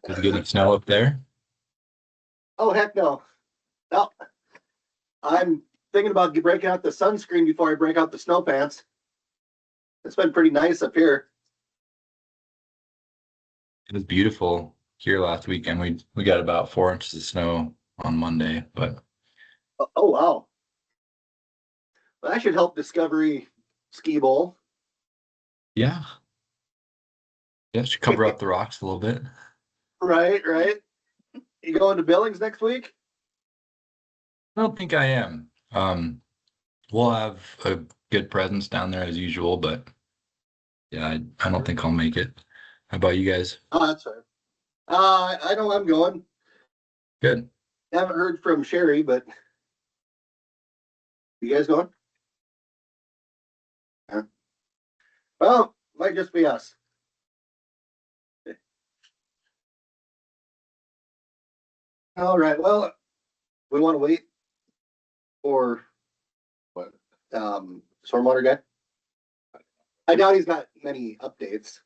Did you get any snow up there? Oh, heck no. No, I'm thinking about breaking out the sunscreen before I break out the snow pants. It's been pretty nice up here. It was beautiful here last weekend. We got about 4 inches of snow on Monday, but Oh, wow. Well, that should help Discovery Ski Bowl. yeah, yeah, should cover up the rocks a little bit. Right, right. You going to Billings next week? I don't think I am. We'll have a good presence down there as usual, but yeah, I don't think I'll make it. How about you guys? Oh, that's right. I know I'm going. Good. Haven't heard from Sherry, but you guys going? Yeah. Well, might just be us. All right. Well, we want to wait for what? Stormwater guy. I doubt he's got many updates.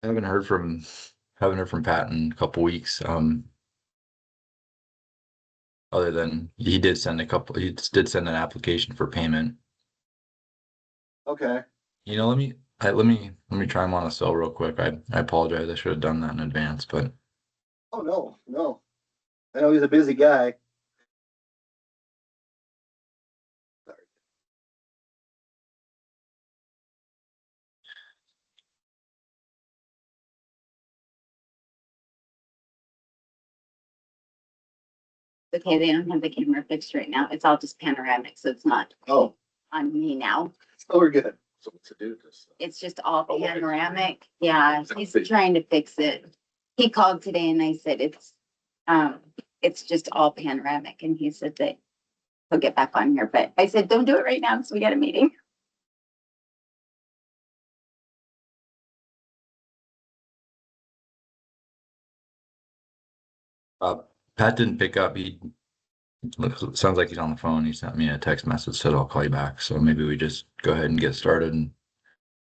I haven't heard from Pat in a couple weeks. Other than he did send an application for payment. Okay. Let me try him on a cell real quick. I apologize. I should have done that in advance, but Oh no, no. I know he's a busy guy. Sorry. Okay, they don't have the camera fixed right now. It's all just panoramic, so it's not Oh, on me now. so we're good. So what's to do this? It's just all Oh, panoramic. Yeah, he's trying to fix it. He called today and I said it's just all panoramic, and he said that he'll get back on here, but I said, don't do it right now, so we got a meeting. uh, Pat didn't pick up. Sounds like he's on the phone. He sent me a text message, said I'll call you back. So maybe we just go ahead and get started. And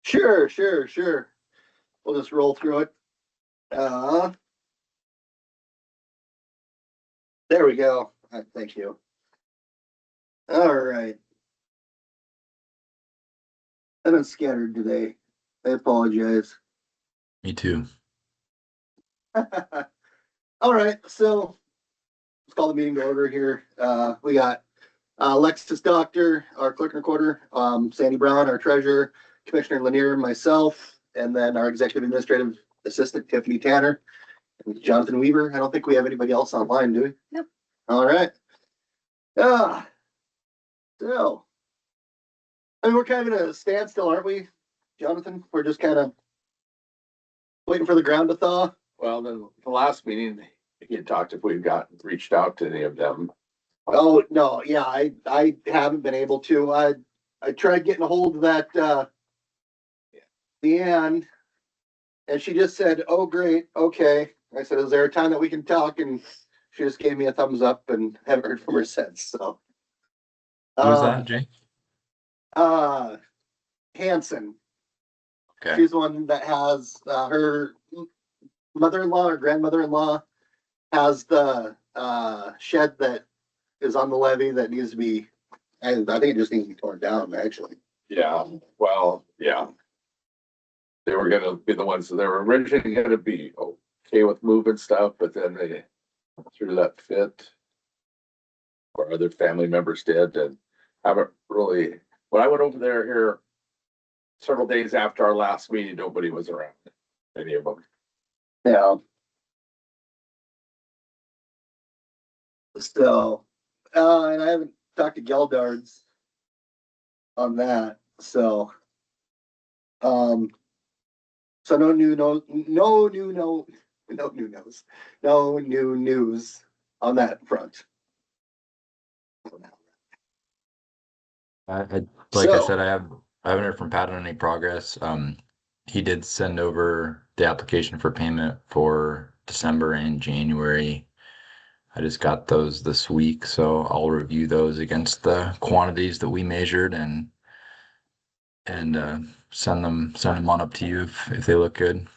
Sure, sure, sure. We'll just roll through it. Uh, there we go. Thank you. All right. I've been scattered today. I apologize. me too. All right, so let's call the meeting to order here. We got Alexis Doctor, our clerk and recorder, Sandy Brown, our treasurer, Commissioner Lanier, myself, and then our executive administrative assistant, Tiffany Tanner, and Jonathan Weaver. I don't think we have anybody else online, do we? Nope. All right. So, I mean, we're kind of in a standstill, aren't we, Jonathan? We're just kind of waiting for the ground to thaw. Well, then the last meeting, he had talked if we've reached out to any of them. Oh, no, yeah, I haven't been able to. I tried getting a hold of that Leanne, and she just said, "Oh, great, okay." I said, "Is there a time that we can talk?" And she just gave me a thumbs up, and haven't heard from her since. So, Who was that, Jake? uh, Hanson. Okay. She's the one that has her mother-in-law or grandmother-in-law has the shed that is on the levee that needs to be. I think it just needs to be torn down. Actually, Yeah, well, yeah. They were gonna be the ones that they were originally gonna be okay with moving stuff, but then they threw that fit. Or other family members did, and haven't really, when I went over there here several days after our last meeting, nobody was around, any of them. yeah. So, and I haven't talked to Geldards on that. So, so no new no no new no no new news, no new news on that front. Like I So, said, I haven't heard from Pat on any progress. He did send over the application for payment for December and January. I just got those this week, so I'll review those against the quantities that we measured and send them on up to you if they look good.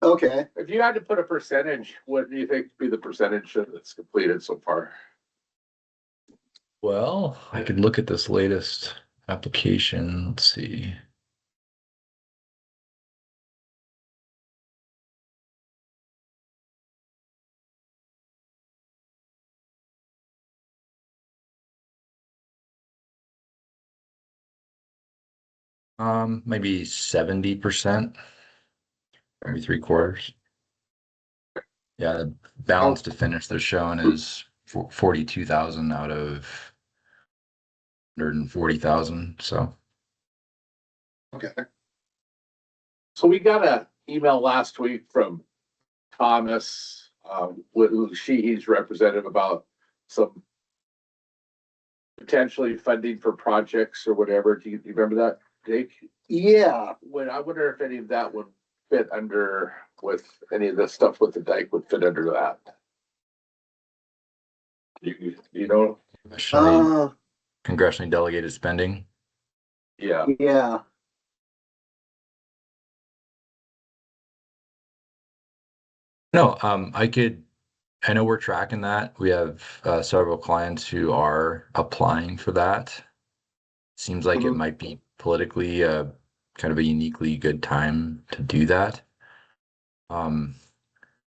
Okay. If you had to put a percentage, what do you think would be the percentage that's completed so far? Well, I could look at this latest application. Let's see. Maybe 70%, maybe three quarters. Yeah, the balance Oh, to finish they're showing is 42,000 out of 140,000. So, okay. So we got a email last week from Thomas, he's representative about some potentially funding for projects or whatever. Do you remember that, Jake? Yeah. I wonder if any of that would fit under with any of the stuff with the dike would fit under that. You know? congressionally, Uh, congressionally delegated spending. Yeah. yeah. No, I know we're tracking that. We have several clients who are applying for that. Seems like it Mhm. might be politically kind of a uniquely good time to do that. Um,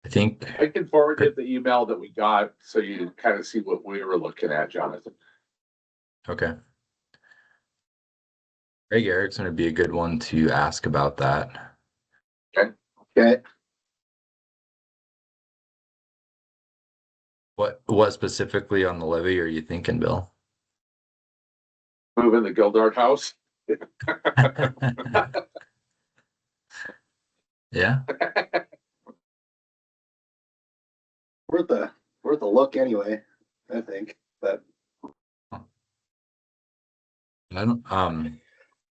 I think, I can forward you the email that we got so you kind of see what we were looking at, Jonathan. okay. Greg Erickson would be a good one to ask about that. Okay. What specifically on the levy are you thinking, Bill? Moving the Gildart house. Yeah, Worth a look anyway, I think. But I don't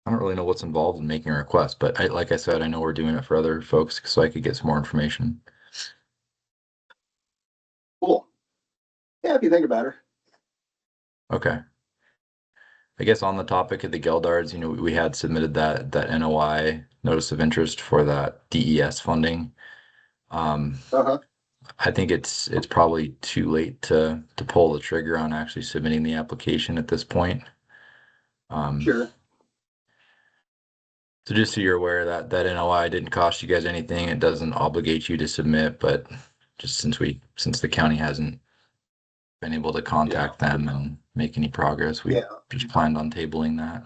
really know what's involved in making a request, but like I said, I know we're doing it for other folks, so I could get some more information. cool. Yeah, if you think about her. Okay. I guess on the topic of the Geldards, we had submitted that NOI notice of interest for that DES funding. Um, Uh-huh. I think it's probably too late to pull the trigger on actually submitting the application at this point. Um, Sure. so just so you're aware that NOI didn't cost you guys anything, it doesn't obligate you to submit, but just since the county hasn't been able to Yeah. contact them and make any progress, we Yeah. just planned on tabling that.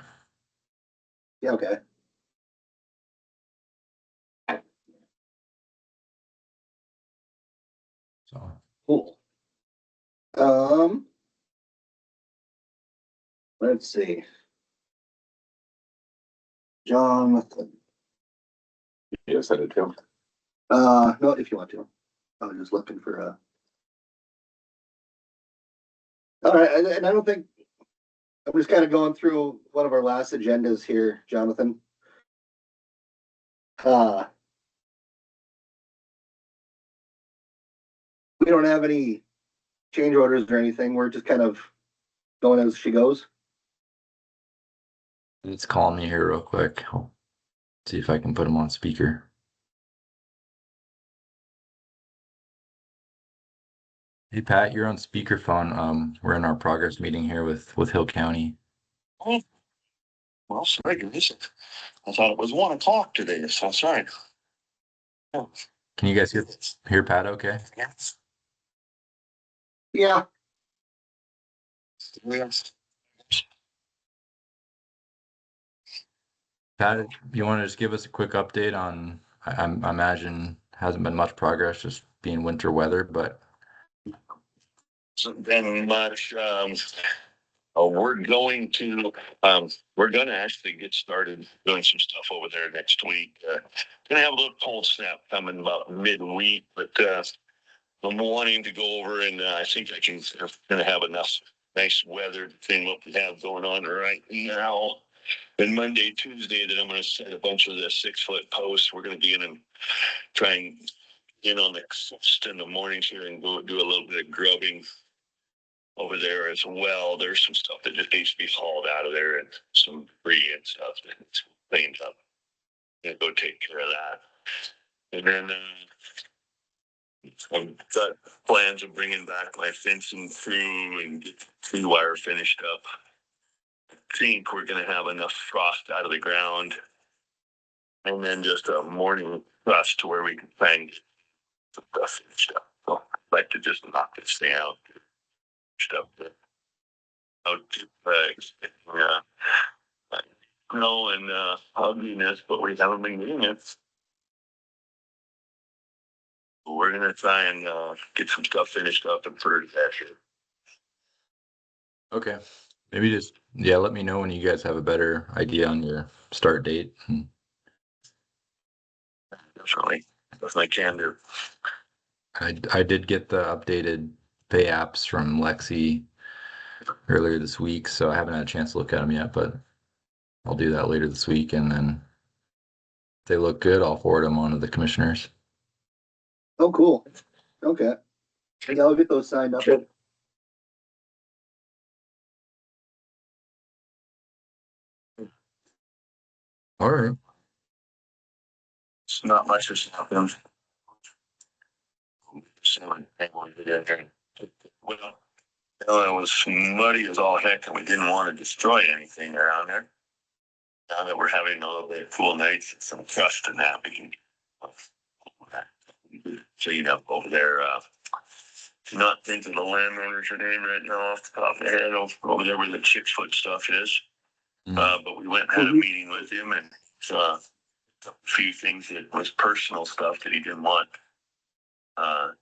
Yeah, okay. So. Cool. Um, let's see. Jonathan. Yes, I did too. No, if you want to. I was just looking for all right, and I don't think I'm just kind of going through one of our last agendas here, Jonathan. Uh, we don't have any change orders or anything. We're just kind of going as she goes. It's calling me here real quick. I'll see if I can put him on speaker. Hey Pat, you're on speakerphone. We're in our progress meeting here with Hill County. Oh, well, sorry, guys. I thought it was 1 o'clock today, so sorry. Oh, Can you guys hear Pat okay? yes. Yeah. Yes. Pat, you want to just give us a quick update on, I imagine hasn't been much progress, just being winter weather, but Hasn't been much. We're going to actually get started doing some stuff over there next week. Gonna have a little cold snap coming about midweek, but I'm wanting to go over and I think gonna have enough nice weather between what we have going on right now. And Monday, Tuesday, that I'm going to set a bunch of the 6-foot posts. We're going to be in and try and get on the coast in the mornings here and go do a little bit of grubbing over there as well. There's some stuff that just needs to be hauled out of there and some debris and stuff that's cleaned up. Gonna go take care of that. And then, I've got plans of bringing back my fencing through and get the tree wire finished up. I think we're gonna have enough frost out of the ground. And then just a morning rust to where we can find some stuff finished up. So I'd like to just knock this thing out. Stuff that out to snow and ugliness, but we haven't been getting it. We're gonna try and get some stuff finished up and put it that year. Okay. Maybe just, yeah, let me know when you guys have a better idea on your start date. Definitely can do. I did get the updated pay apps from Lexi earlier this week, so I haven't had a chance to look at them yet, but I'll do that later this week, and then if they look good, I'll forward them on to the commissioners. Oh, cool. Okay. Yeah, I'll get those signed up. Sure. All right. It's not much has happened. Well, it was muddy as all heck, and we didn't want to destroy anything around there. Now that we're having a little bit of cool nights and some crust and that, we can clean up over there. Not thinking the landowner's name right now off the top of my head over there where the 6 foot stuff is. But we went and had a meeting with him, and a few things that was personal stuff that he didn't want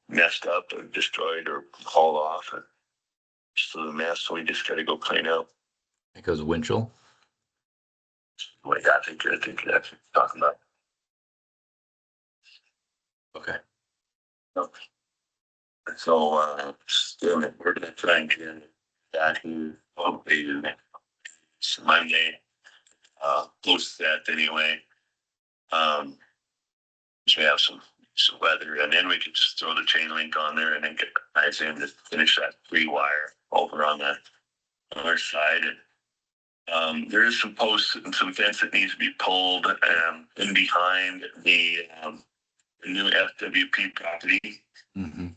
messed up or destroyed or hauled off. And just a mess, so we just got to go clean up. It goes Winchell. Like I think that's what you're talking about. Okay. So still we're gonna try and get that here hopefully next Monday. Close to that anyway. So we have some weather, and then we can just throw the chain link on there and then get guys in to finish that 3 wire over on the other side. And there is some posts and some fence that needs to be pulled in behind the new FWP property. Mm-hmm.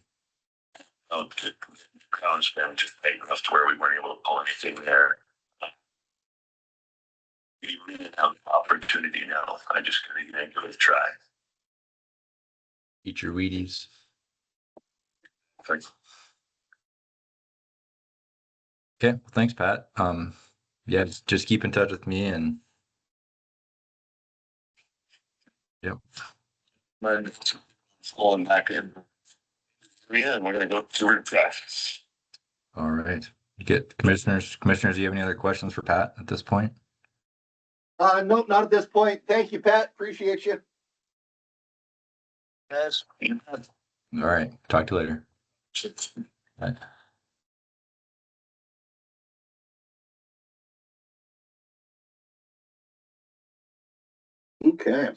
Oh, the ground's been just big enough to where we weren't able to pull anything there. We really have the opportunity now. I just gotta give it a try. Eat your Wheaties. Thanks. Okay. Well, thanks, Pat. Yeah, just keep in touch with me, and yep. But falling back in. Yeah, and we're gonna go through it fast. All right. You get commissioners. Do you have any other questions for Pat at this point? Nope, not at this point. Thank you, Pat. Appreciate you. Yes. All right. Talk to you later. Bye. Okay.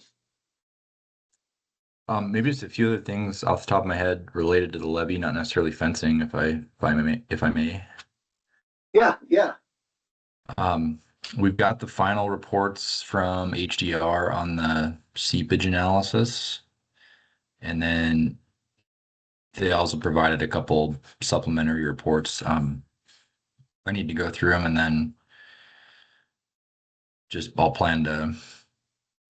Maybe just a few other things off the top of my head related to the levee, not necessarily fencing, if I may. Yeah. We've got the final reports from HDR on the seepage analysis, and then they also provided a couple supplementary reports. I need to go through them, and then I'll plan to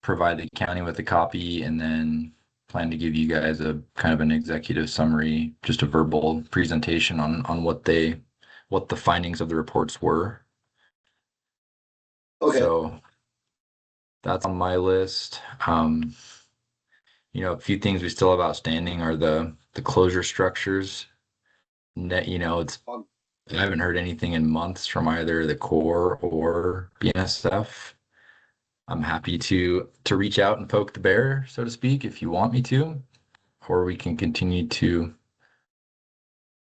provide the county with a copy, and then plan to give you guys a kind of an executive summary, just a verbal presentation on what the findings of the reports were. Okay. So that's on my list. A few things we still have outstanding are the closure structures. I haven't heard anything in months from either the Corps or BNSF. I'm happy to reach out and poke the bear, so to speak, if you want me to, or we can continue to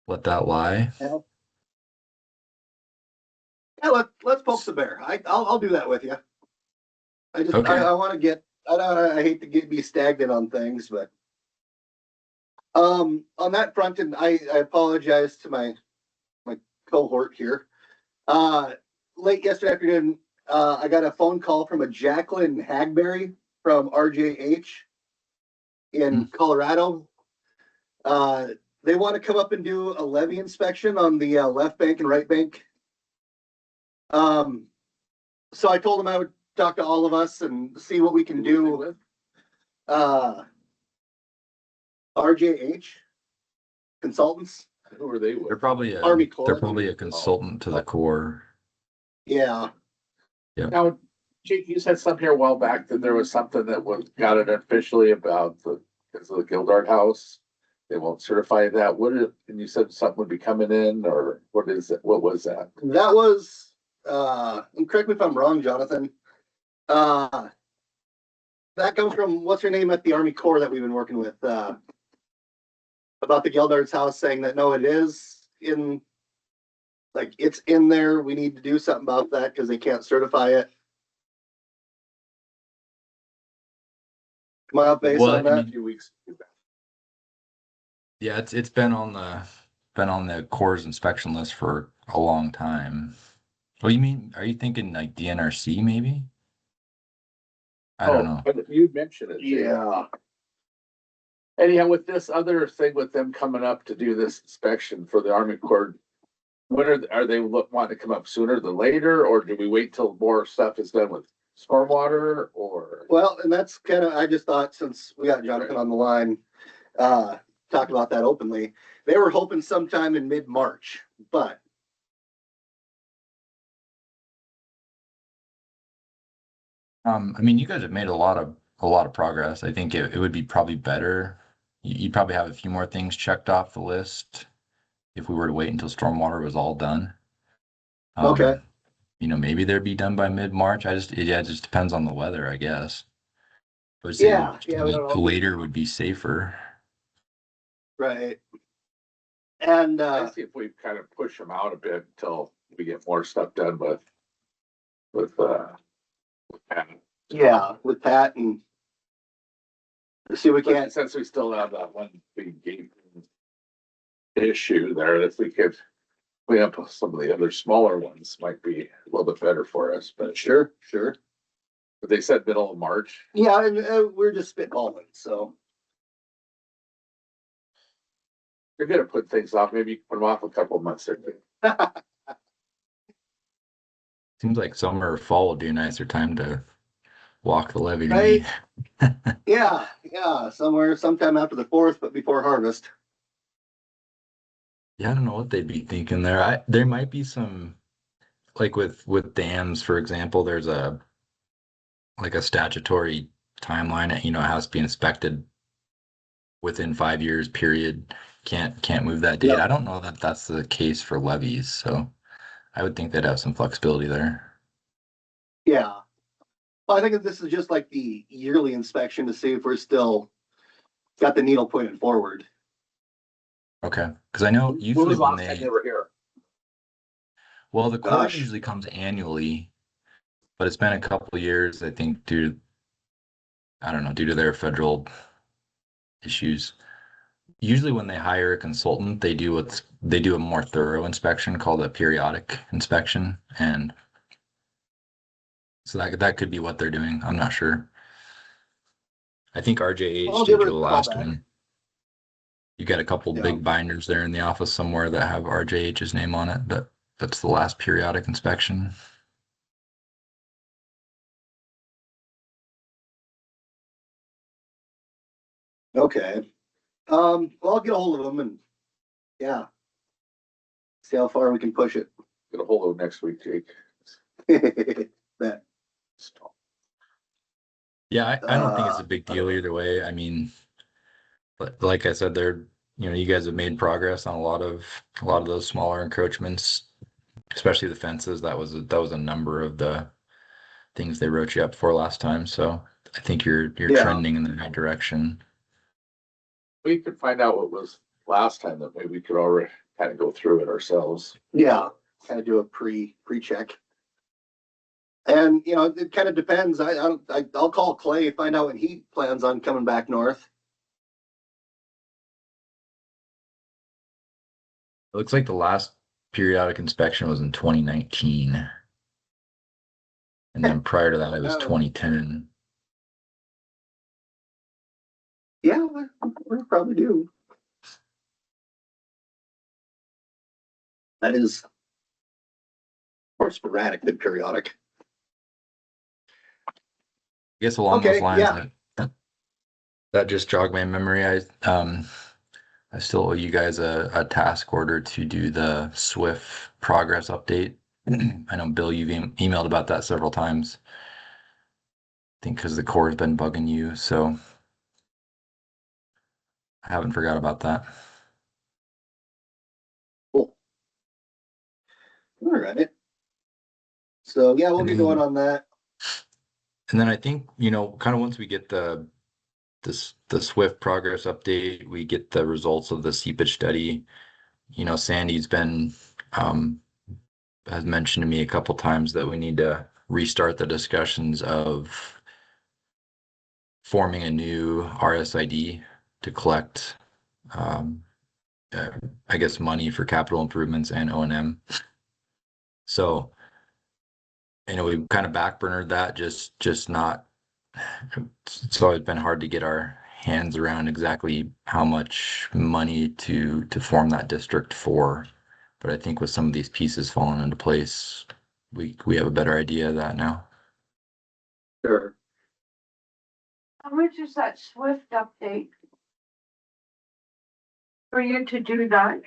let that lie. Yeah, let's poke the bear. I'll do that with you. Okay. I want to get. I hate to be stagnant on things, but on that front, and I apologize to my cohort here. Late yesterday afternoon, I got a phone call from a Jacqueline Hagberry from RJH. in Colorado. They want to come up and do a levee inspection on the left bank and right bank. So I told them I would talk to all of us and see what we can do. RJH Consultants. Who are they They're with? probably Army Corps. they're probably a consultant to the Corps. Yeah. Now, Jake, you said something here a while back that there was something that got it officially about because of the Gildart House. They won't certify that. And you said something would be coming in, or what is it? What was that? That was, and correct me if I'm wrong, Jonathan. That comes from what's her name at the Army Corps that we've been working with, about the Gildart's house, saying that no, it is in, like, it's in there. We need to do something about that because they can't certify it. Am I up base Well, on I that? mean, A few weeks. yeah, it's been on the Corps' inspection list for a long time. What do you mean? Are you thinking like DNRC maybe? I don't know. But you mentioned it. Jake. Yeah. Anyhow, with this other thing with them coming up to do this inspection for the Army Corps, when are they wanting to come up sooner than later, or do we wait till more stuff is done with stormwater, or? Well, and that's kind of, I just thought since we got Jonathan on the line, talk about that openly. They were hoping sometime in mid-March, but I mean, you guys have made a lot of progress. I think it would be probably better. You'd probably have a few more things checked off the list if we were to wait until stormwater was all done. Okay. Maybe they'd be done by mid-March. It just depends on the weather, I guess. But Yeah, we don't know. later would be safer. Right. And I see if we kind of push them out a bit until we get more stuff done with Pat. yeah, with Pat and see if we But can't. since we still have that one big gate issue there, if we could clean up some of the other smaller ones, might be a little bit better for us. But Sure. but they said middle of March. Yeah, and we're just spitballing, so. You're gonna put things off. Maybe you can put them off a couple of months or two. Seems like summer or fall would be a nicer time to walk the levee to Right. me. Yeah, sometime after the 4th, but before harvest. Yeah, I don't know what they'd be thinking there. There might be some, like with dams, for example, there's a statutory timeline. It has to be inspected within 5 years period. Can't move that date. Yep. I don't know that that's the case for levies, so I would think they'd have some flexibility there. Yeah. Well, I think that this is just like the yearly inspection to see if we're still got the needle pointed forward. Okay, because I know When usually was the when last time they were here? well, the Corps Gosh. usually comes annually, but it's been a couple of years, I think, due to their federal issues. Usually when they hire a consultant, they do a more thorough inspection called a periodic inspection. And so that could be what they're doing. I'm not sure. I think RJH I'll did give her your a last call back. one. You got a couple Yeah. big binders there in the office somewhere that have RJH's name on it, but that's the last periodic inspection. Okay. Well, I'll get a hold of them and yeah, see how far we can push it. Get a hold of them next week, Jake. That. Yeah, I don't think it's a big deal either way. I mean, but like I said, you guys have made progress on a lot of those smaller encroachments, especially the fences. That was a number of the things they wrote you up for last time. So I think you're Yeah. trending in the right direction. We could find out what was last time, that maybe we could already kind of go through it ourselves. Yeah, kind of do a pre-check. And it kind of depends. I'll call Clay, find out when he plans on coming back north. It looks like the last periodic inspection was in 2019. And then prior to that, it was Oh. 2010. Yeah, we probably do. That is more sporadic than periodic. I guess along those Okay, lines, yeah. that just jogged my memory. I still owe you guys a task order to do the Swift progress update. I know Bill, you've emailed about that several times. I think because the core has been bugging you, so I haven't forgot about that. Cool. All right. So yeah, we'll And get going then on that. I think, kind of once we get the Swift progress update, we get the results of the seepage study. Sandy's been has mentioned to me a couple times that we need to restart the discussions of forming a new RSID to collect, um, uh, I guess, money for capital improvements and O&M. So, we kind of backburnered that, just not. It's always been hard to get our hands around exactly how much money to form that district for. But I think with some of these pieces falling into place, we have a better idea of that now. Sure. How much is that Swift update? For you to do that?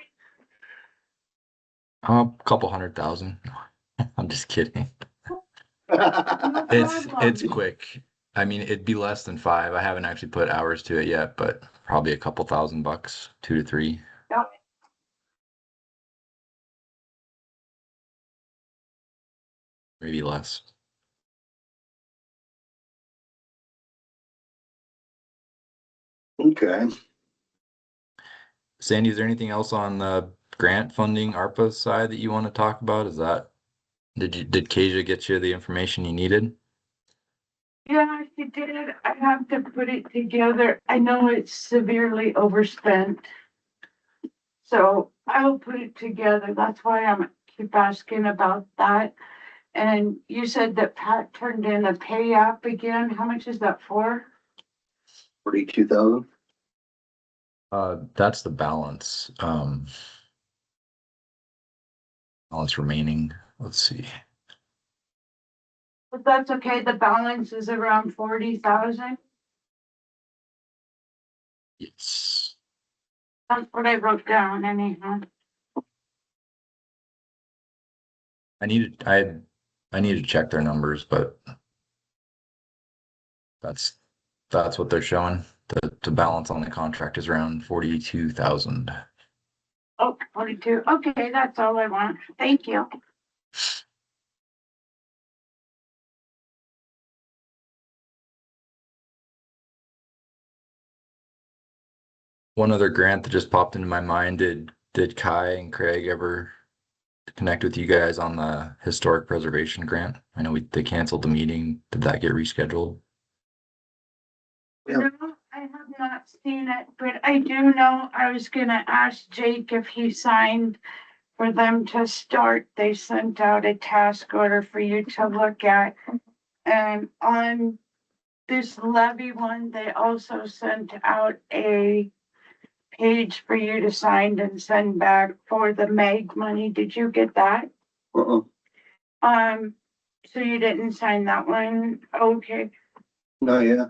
A couple 100,000. I'm just kidding. No It's problem. quick. I mean, it'd be less than 5. I haven't actually put hours to it yet, but probably a couple $1,000, 2 to 3, Yep. maybe less. Okay. Sandy, is there anything else on the grant funding ARPA side that you want to talk about? Did Kasia get you the information you needed? Yeah, she did. I have to put it together. I know it's severely overspent. So I will put it together. That's why I'm keep asking about that. And you said that Pat turned in a pay app again. How much is that for? 42,000. That's the balance. Balance remaining. Let's see. But that's okay. The balance is around 40,000. Yes. That's what I wrote down anyhow. I need to check their numbers, but that's what they're showing. The balance on the contract is around 42,000. Oh, 42. Okay, that's all I want. Thank you. One other grant that just popped into my mind, did Kai and Craig ever connect with you guys on the historic preservation grant? I know they canceled the meeting. Did that get rescheduled? Yeah. No, I have not seen it, but I do know I was gonna ask Jake if he signed for them to start. They sent out a task order for you to look at. And on this levy one, they also sent out a page for you to sign and send back for the Meg money. Did you get that? Uh-uh. So you didn't sign that one? Okay. No, yeah.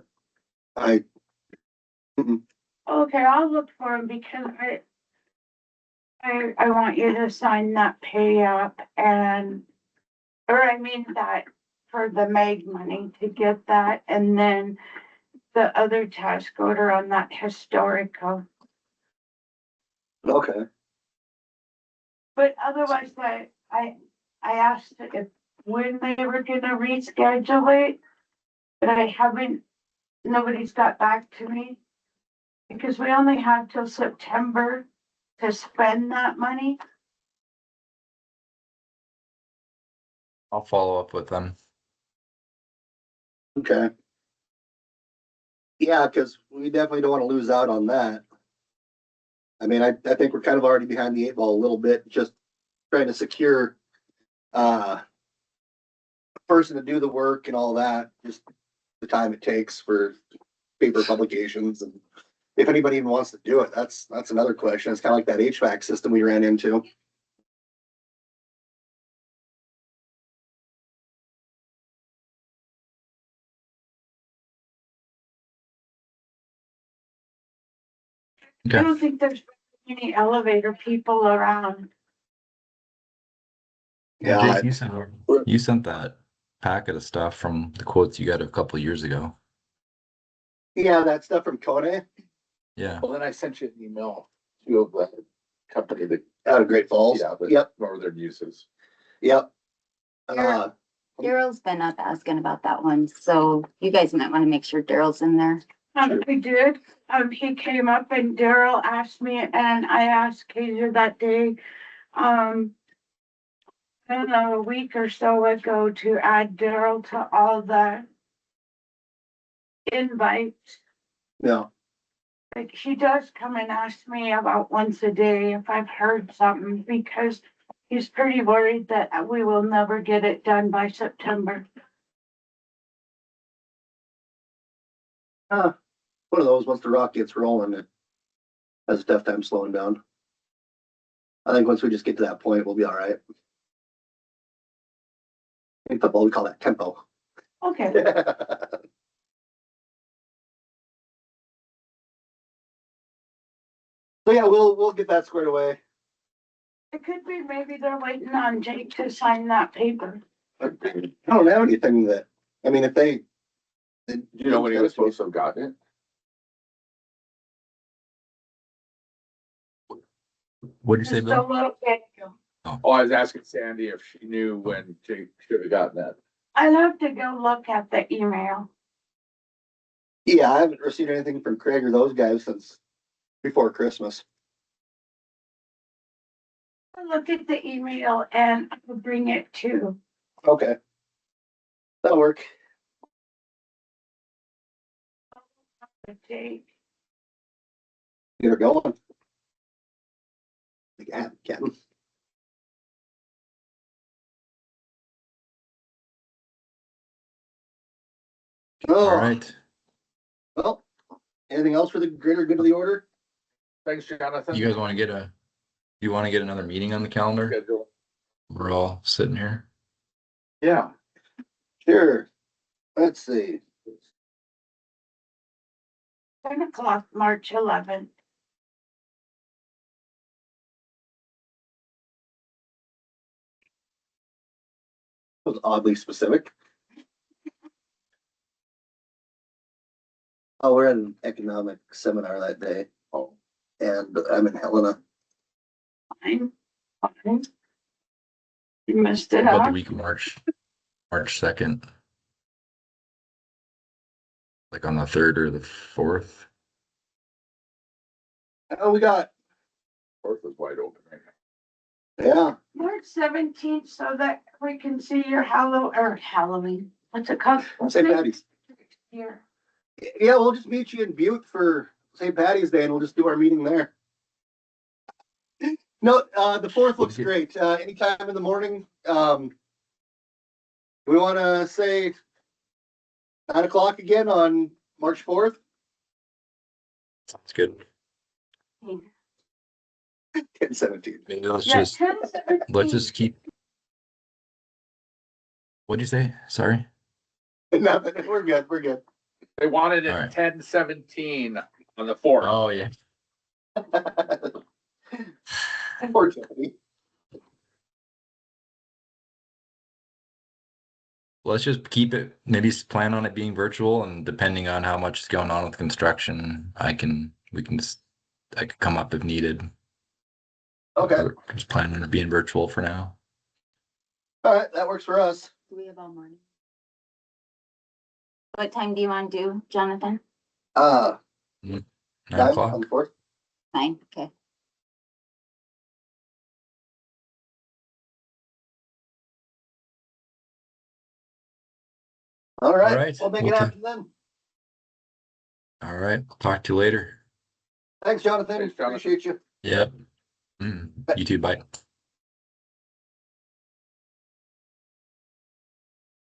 Mm-mm. Okay, I'll look for him because I want you to sign that pay up or I mean that for the Meg money to get that and then the other task order on that historical. Okay. But otherwise, I asked if when they were gonna reschedule it, but I haven't, nobody's got back to me. Because we only have till September to spend that money. I'll follow up with them. Okay. Yeah, because we definitely don't want to lose out on that. I mean, I think we're kind of already behind the 8 ball a little bit, just trying to secure a person to do the work and all that, just the time it takes for paper publications and if anybody even wants to do it, that's another question. It's kind of like that HVAC system we ran into. I Okay. don't think there's any elevator people around. Yeah, Jake, you sent that packet of stuff from the quotes you got a couple of years ago. yeah, that stuff from Kone Yeah. Well, then I sent you an email to of the company that, out of Great Falls. yeah, that Yep, Northern uses. yep. Daryl's been up asking about that one, so you guys might want to make sure Daryl's in there. I did, he came up and Daryl asked me and I asked Katie that day, I don't know, a week or so ago to add Daryl to all the invites. Yeah, Like he does come and ask me about once a day if I've heard something because he's pretty worried that we will never get it done by September. one of those, once the rock gets rolling, it has a tough time slowing down. I think once we just get to that point, we'll be all right. In football, we call that tempo. Okay, So yeah, we'll get that squared away. it could be maybe they're waiting on Jake to sign that paper. I don't have anything that, I mean, if they. Do you know when he was supposed to have gotten it? What'd you say, Just a Bill? little bit. Oh, I was asking Sandy if she knew when Jake should have gotten that. I'll have to go look at the email. Yeah, I haven't received anything from Craig or those guys since before Christmas. I'll look at the email and I'll bring it to. Okay. That'll work. Jake. Get her going. Yeah, Captain. All Oh, right. well, anything else for the greater good of the order? Thanks, Jonathan. You guys want to get another meeting on the calendar? Schedule. We're all sitting here. Yeah. Sure. Let's see. 10 o'clock, March 11th. It was oddly specific. Oh, we're at an economic seminar that day. Oh, and I'm in Helena. Fine. You missed it About the out. week of March 2nd. Like on the 3rd or the 4th. Oh, we got, Fourth is wide open right now. yeah, March 17th, so that we can see your Halloween. What's it called? St. Patty's. Here. Yeah, we'll just meet you in Butte for St. Patty's Day and we'll just do our meeting there. No, the 4th looks great. Anytime in the morning. We want to say 9 o'clock again on March 4th. Sounds good. 10/17. Maybe let's Yeah, just 10/17. keep. What'd you say? Sorry. Nothing. We're good. We're good. They wanted it All right. 10/17 on the 4th. Oh yeah. Unfortunately. Let's just keep it, maybe plan on it being virtual, and depending on how much is going on with construction, I could come up if needed. Okay. We're just planning on it being virtual for now. All right. That works for us. Do we have all morning? What time do you want to do, Jonathan? 9 9 o'clock. on the 4th. 9, okay. All right. All right. We'll make it Okay. happen then. All right. I'll talk to you later. Thanks, Jonathan. Thanks, Jonathan. Appreciate you. Yep. You too. Bye.